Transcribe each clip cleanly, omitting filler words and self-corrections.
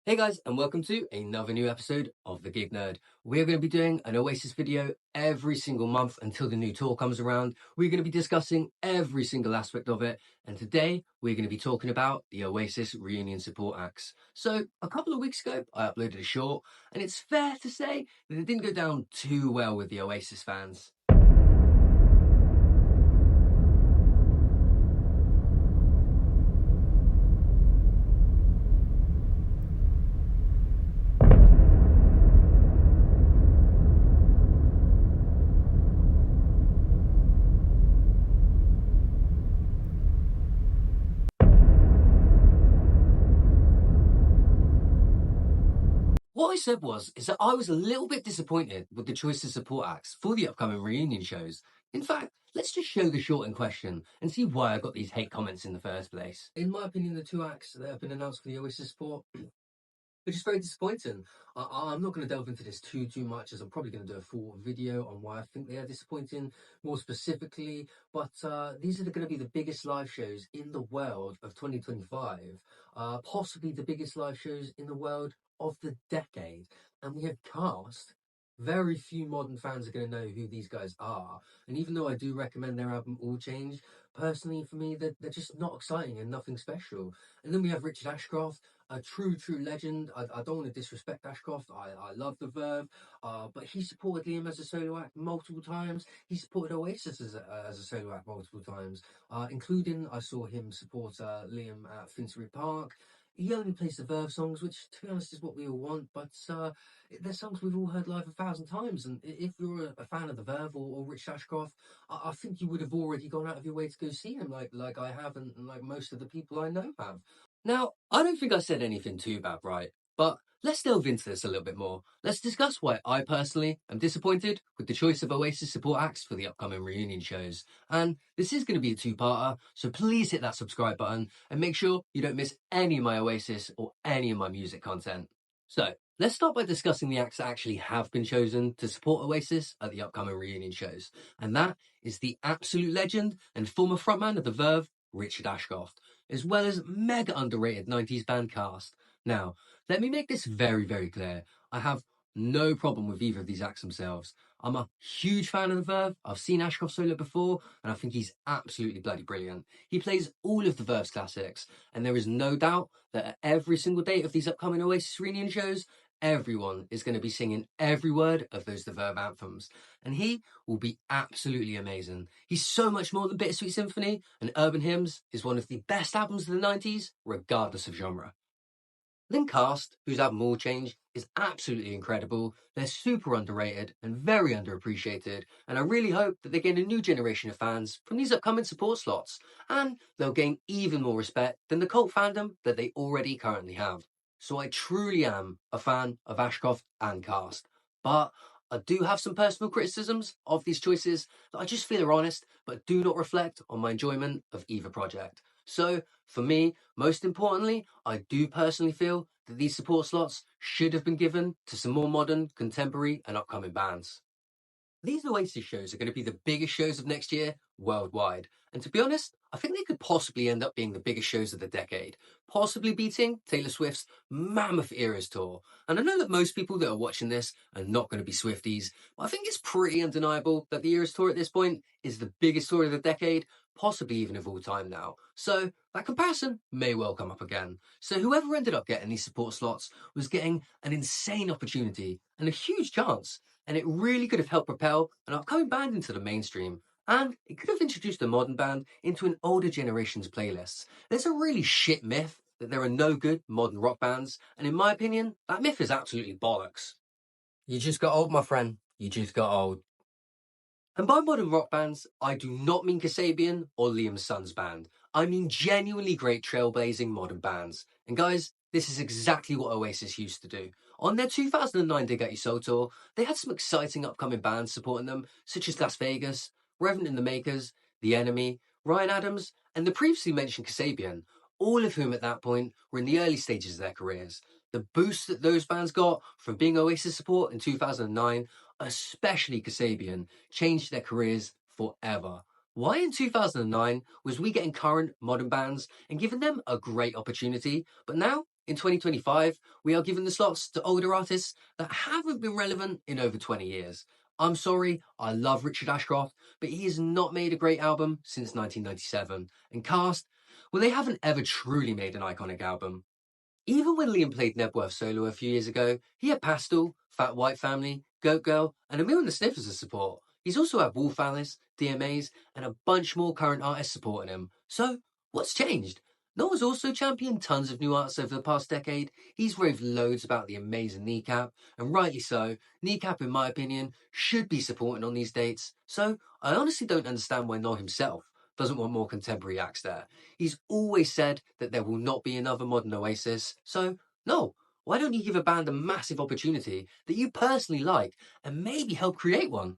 Hey guys, and welcome to another new episode of The Gig Nerd. We're going to be doing an Oasis video every single month until the new tour comes around. We're going to be discussing every single aspect of it, and today we're going to be talking about the Oasis Reunion support acts. So, a couple of weeks ago, I uploaded a short, and it's fair to say that it didn't go down too well with the Oasis fans. What I said is that I was a little bit disappointed with the choice of support acts for the upcoming reunion shows. In fact, let's just show the short in question and see why I got these hate comments in the first place. In my opinion, the two acts that have been announced for the Oasis support, which is very disappointing. I'm not going to delve into this too much, as I'm probably going to do a full video on why I think they are disappointing more specifically. But these are going to be the biggest live shows in the world of 2025, possibly the biggest live shows in the world of the decade. And we have Cast. Very few modern fans are going to know who these guys are. And even though I do recommend their album All Change, personally for me, they're just not exciting and nothing special. And then we have Richard Ashcroft, a true legend. I don't want to disrespect Ashcroft. I love the Verve, but he supported Liam as a solo act multiple times. He supported Oasis as a solo act multiple times, including I saw him support Liam at Finsbury Park. He only plays the Verve songs, which, to be honest, is what we all want. But they're songs we've all heard live 1,000 times. And if you're a fan of the Verve or Rich Ashcroft, I think you would have already gone out of your way to go see him, like I have, and like most of the people I know have. Now, I don't think I said anything too bad, right? But let's delve into this a little bit more. Let's discuss why I personally am disappointed with the choice of Oasis support acts for the upcoming reunion shows. And this is going to be a two-parter, so please hit that subscribe button and make sure you don't miss any of my Oasis or any of my music content. So, let's start by discussing the acts that actually have been chosen to support Oasis at the upcoming reunion shows. And that is the absolute legend and former frontman of the Verve, Richard Ashcroft, as well as mega underrated 90s band Cast. Now, let me make this very clear. I have no problem with either of these acts themselves. I'm a huge fan of the Verve. I've seen Ashcroft solo before, and I think he's absolutely bloody brilliant. He plays all of the Verve's classics, and there is no doubt that at every single date of these upcoming Oasis reunion shows, everyone is going to be singing every word of those The Verve anthems, and he will be absolutely amazing. He's so much more than Bittersweet Symphony, and Urban Hymns is one of the best albums of the 90s, regardless of genre. Then Cast, whose album All Change is absolutely incredible. They're super underrated and very underappreciated, and I really hope that they gain a new generation of fans from these upcoming support slots, and they'll gain even more respect than the cult fandom that they already currently have. So I truly am a fan of Ashcroft and Cast, but I do have some personal criticisms of these choices that I just feel are honest, but do not reflect on my enjoyment of either project. So, for me, most importantly, I do personally feel that these support slots should have been given to some more modern, contemporary, and upcoming bands. These Oasis shows are going to be the biggest shows of next year worldwide. And to be honest, I think they could possibly end up being the biggest shows of the decade, possibly beating Taylor Swift's Mammoth Eras tour. And I know that most people that are watching this are not going to be Swifties, but I think it's pretty undeniable that the Eras tour at this point is the biggest tour of the decade, possibly even of all time now. So that comparison may well come up again. So whoever ended up getting these support slots was getting an insane opportunity and a huge chance, and it really could have helped propel an upcoming band into the mainstream. And it could have introduced a modern band into an older generation's playlists. There's a really shit myth that there are no good modern rock bands, and in my opinion, that myth is absolutely bollocks. You just got old, my friend. You just got old. And by modern rock bands, I do not mean Kasabian or Liam's Son's band. I mean genuinely great trailblazing modern bands. And guys, this is exactly what Oasis used to do. On their 2009 Dig Out Your Soul tour, they had some exciting upcoming bands supporting them, such as Las Vegas, Reverend and the Makers, The Enemy, Ryan Adams, and the previously mentioned Kasabian, all of whom at that point were in the early stages of their careers. The boost that those bands got from being Oasis support in 2009, especially Kasabian, changed their careers forever. Why in 2009 was we getting current modern bands and giving them a great opportunity, but now In 2025, we are giving the slots to older artists that haven't been relevant in over 20 years. I'm sorry, I love Richard Ashcroft, but he has not made a great album since 1997. And Cast, well, they haven't ever truly made an iconic album. Even when Liam played Nebworth solo a few years ago, he had Pastel, Fat White Family, Goat Girl, and Emil and the Sniffers as support. He's also had Wolf Alice, DMAs, and a bunch more current artists supporting him. So, what's changed? Noel's also championed tons of new artists over the past decade. He's raved loads about the amazing Kneecap, and rightly so. Kneecap, in my opinion, should be supporting on these dates. So, I honestly don't understand why Noel himself doesn't want more contemporary acts there. He's always said that there will not be another modern Oasis. So, no, why don't you give a band a massive opportunity that you personally like and maybe help create one?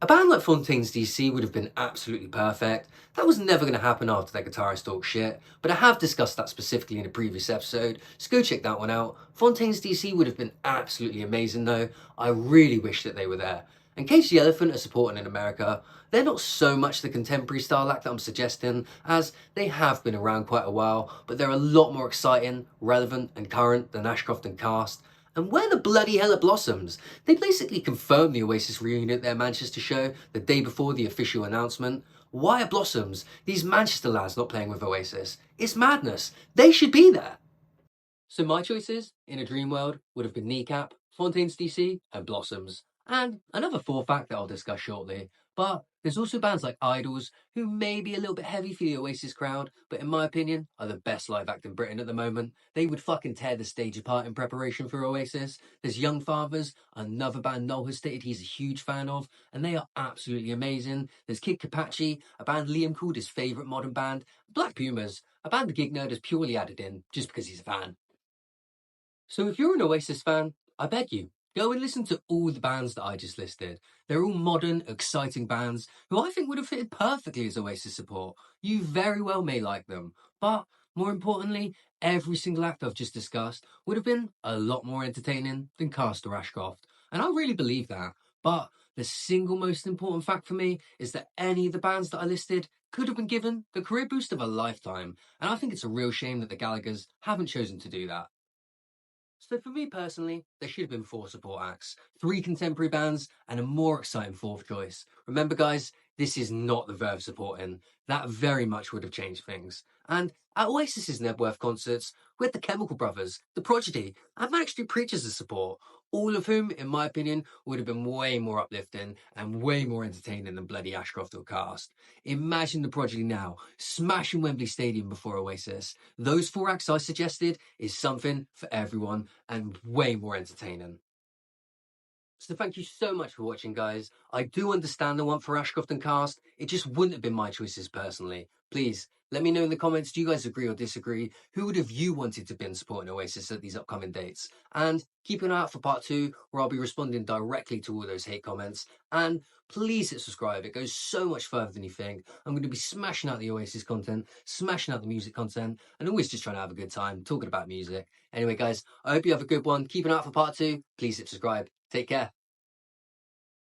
A band like Fontaine's DC would have been absolutely perfect. That was never going to happen after their guitarist talked shit, but I have discussed that specifically in a previous episode, so go check that one out. Fontaine's DC would have been absolutely amazing though. I really wish that they were there. And Cage the Elephant are supporting in America. They're not so much the contemporary style act that I'm suggesting, as they have been around quite a while, but they're a lot more exciting, relevant, and current than Ashcroft and Cast. And where the bloody hell are Blossoms? They basically confirmed the Oasis reunion at their Manchester show the day before the official announcement. Why are Blossoms, these Manchester lads, not playing with Oasis? It's madness. They should be there. So my choices in a dream world would have been Kneecap, Fontaine's DC, and Blossoms. And another fourth act that I'll discuss shortly. But there's also bands like Idols, who may be a little bit heavy for the Oasis crowd, but in my opinion, are the best live act in Britain at the moment. They would fucking tear the stage apart in preparation for Oasis. There's Young Fathers, another band Noel has stated he's a huge fan of, and they are absolutely amazing. There's Kid Kapachi, a band Liam called his favourite modern band. Black Pumas, a band the Gig Nerd has purely added in just because he's a fan. So if you're an Oasis fan, I beg you, go and listen to all the bands that I just listed. They're all modern, exciting bands who I think would have fitted perfectly as Oasis support. You very well may like them, but more importantly, every single act I've just discussed would have been a lot more entertaining than Cast or Ashcroft. And I really believe that. But the single most important fact for me is that any of the bands that I listed could have been given the career boost of a lifetime. And I think it's a real shame that the Gallaghers haven't chosen to do that. So for me personally, there should have been 4 support acts, 3 contemporary bands, and a more exciting 4th choice. Remember guys, this is not the Verve supporting. That very much would have changed things. And at Oasis's Nebworth concerts, we had the Chemical Brothers, the Prodigy, and Manic Street Preachers as support, all of whom, in my opinion, would have been way more uplifting and way more entertaining than bloody Ashcroft or Cast. Imagine the Prodigy now, smashing Wembley Stadium before Oasis. Those 4 acts I suggested is something for everyone and way more entertaining. So thank you so much for watching, guys. I do understand the want for Ashcroft and Cast. It just wouldn't have been my choices personally. Please, let me know in the comments, do you guys agree or disagree? Who would have you wanted to have been supporting Oasis at these upcoming dates? And keep an eye out for part 2, where I'll be responding directly to all those hate comments. And please hit subscribe. It goes so much further than you think. I'm going to be smashing out the Oasis content, smashing out the music content, and always just trying to have a good time talking about music. Anyway, guys, I hope you have a good one. Keep an eye out for part 2. Please hit subscribe. Take care.